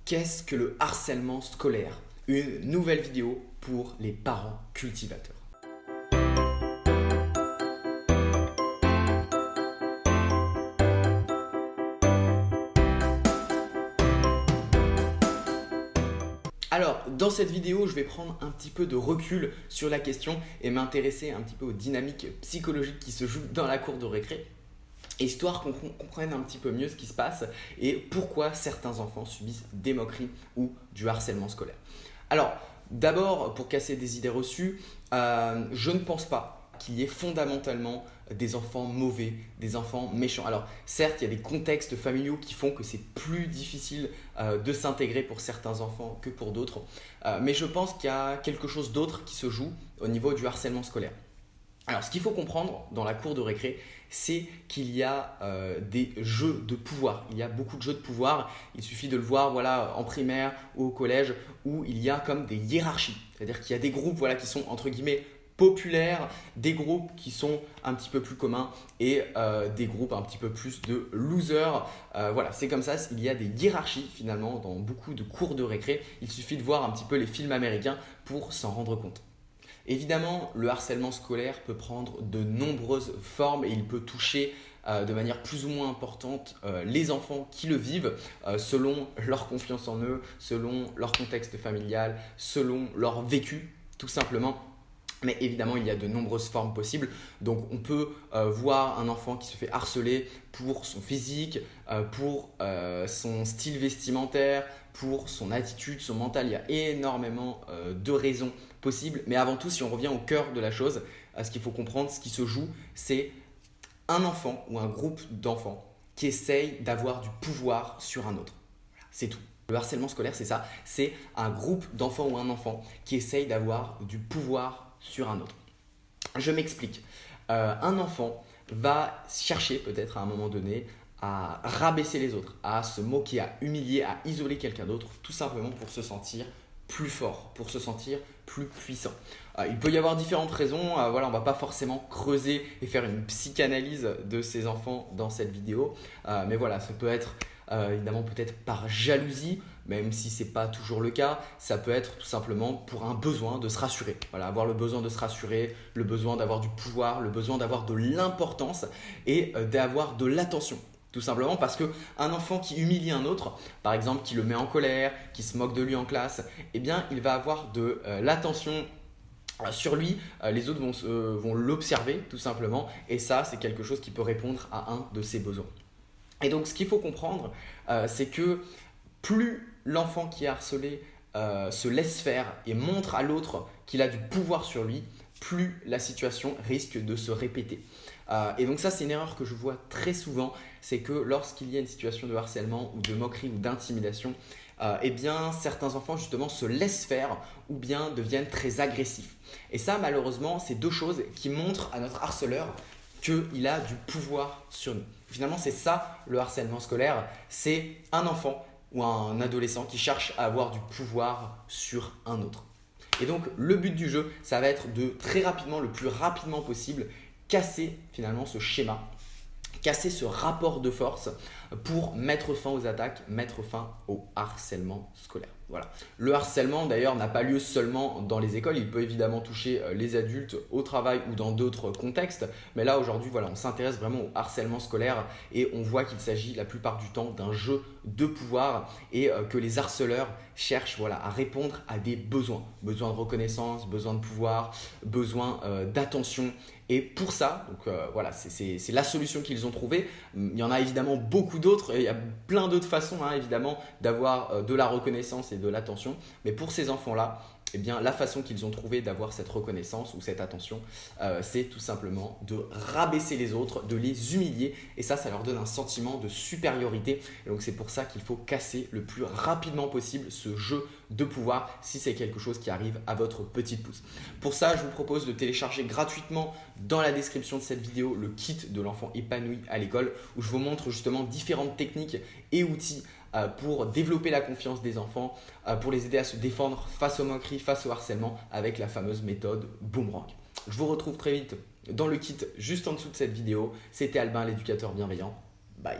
Qu'est-ce que le harcèlement scolaire? Une nouvelle vidéo pour les parents cultivateurs. Alors, dans cette vidéo, je vais prendre un petit peu de recul sur la question et m'intéresser un petit peu aux dynamiques psychologiques qui se jouent dans la cour de récré, histoire qu'on comprenne un petit peu mieux ce qui se passe et pourquoi certains enfants subissent des moqueries ou du harcèlement scolaire. Alors, d'abord, pour casser des idées reçues, je ne pense pas qu'il y ait fondamentalement des enfants mauvais, des enfants méchants. Alors certes, il y a des contextes familiaux qui font que c'est plus difficile de s'intégrer pour certains enfants que pour d'autres, mais je pense qu'il y a quelque chose d'autre qui se joue au niveau du harcèlement scolaire. Alors ce qu'il faut comprendre dans la cour de récré, c'est qu'il y a des jeux de pouvoir. Il y a beaucoup de jeux de pouvoir. Il suffit de le voir en primaire ou au collège où il y a comme des hiérarchies. C'est-à-dire qu'il y a des groupes qui sont entre guillemets populaires, des groupes qui sont un petit peu plus communs et des groupes un petit peu plus de losers. C'est comme ça, il y a des hiérarchies finalement dans beaucoup de cours de récré. Il suffit de voir un petit peu les films américains pour s'en rendre compte. Évidemment, le harcèlement scolaire peut prendre de nombreuses formes et il peut toucher de manière plus ou moins importante les enfants qui le vivent selon leur confiance en eux, selon leur contexte familial, selon leur vécu tout simplement. Mais évidemment, il y a de nombreuses formes possibles. Donc, on peut voir un enfant qui se fait harceler pour son physique, pour son style vestimentaire, pour son attitude, son mental. Il y a énormément de raisons possibles. Mais avant tout, si on revient au cœur de la chose, ce qu'il faut comprendre, ce qui se joue, c'est un enfant ou un groupe d'enfants qui essaye d'avoir du pouvoir sur un autre. Voilà, c'est tout. Le harcèlement scolaire, c'est ça. C'est un groupe d'enfants ou un enfant qui essaye d'avoir du pouvoir sur un autre. Je m'explique. Un enfant va chercher peut-être à un moment donné à rabaisser les autres, à se moquer, à humilier, à isoler quelqu'un d'autre, tout simplement pour se sentir plus fort, pour se sentir plus puissant. Il peut y avoir différentes raisons, on ne va pas forcément creuser et faire une psychanalyse de ces enfants dans cette vidéo, mais ça peut être évidemment peut-être par jalousie, même si ce n'est pas toujours le cas, ça peut être tout simplement pour un besoin de se rassurer. Avoir le besoin de se rassurer, le besoin d'avoir du pouvoir, le besoin d'avoir de l'importance et d'avoir de l'attention. Tout simplement parce qu'un enfant qui humilie un autre, par exemple qui le met en colère, qui se moque de lui en classe, il va avoir de l'attention sur lui, les autres vont l'observer tout simplement et ça c'est quelque chose qui peut répondre à un de ses besoins. Et donc ce qu'il faut comprendre, c'est que plus l'enfant qui est harcelé se laisse faire et montre à l'autre qu'il a du pouvoir sur lui, plus la situation risque de se répéter. Et donc ça, c'est une erreur que je vois très souvent, c'est que lorsqu'il y a une situation de harcèlement ou de moquerie ou d'intimidation, certains enfants justement se laissent faire ou bien deviennent très agressifs. Et ça, malheureusement, c'est deux choses qui montrent à notre harceleur qu'il a du pouvoir sur nous. Finalement, c'est ça le harcèlement scolaire, c'est un enfant ou un adolescent qui cherche à avoir du pouvoir sur un autre. Et donc, le but du jeu, ça va être de très rapidement, le plus rapidement possible, casser finalement ce schéma, casser ce rapport de force pour mettre fin aux attaques, mettre fin au harcèlement scolaire. Voilà. Le harcèlement d'ailleurs n'a pas lieu seulement dans les écoles, il peut évidemment toucher les adultes au travail ou dans d'autres contextes. Mais là aujourd'hui, on s'intéresse vraiment au harcèlement scolaire et on voit qu'il s'agit la plupart du temps d'un jeu de pouvoir et que les harceleurs cherchent à répondre à des besoins. Besoin de reconnaissance, besoin de pouvoir, besoin d'attention. Et pour ça, c'est la solution qu'ils ont trouvée. Il y en a évidemment beaucoup d'autres et il y a plein d'autres façons évidemment d'avoir de la reconnaissance et de l'attention. Mais pour ces enfants-là, la façon qu'ils ont trouvé d'avoir cette reconnaissance ou cette attention, c'est tout simplement de rabaisser les autres, de les humilier et ça leur donne un sentiment de supériorité. Et donc c'est pour ça qu'il faut casser le plus rapidement possible ce jeu de pouvoir si c'est quelque chose qui arrive à votre petite pouce. Pour ça, je vous propose de télécharger gratuitement dans la description de cette vidéo le kit de l'enfant épanoui à l'école où je vous montre justement différentes techniques et outils pour développer la confiance des enfants, pour les aider à se défendre face aux moqueries, face au harcèlement avec la fameuse méthode Boomerang. Je vous retrouve très vite dans le kit juste en dessous de cette vidéo. C'était Albin, l'éducateur bienveillant. Bye.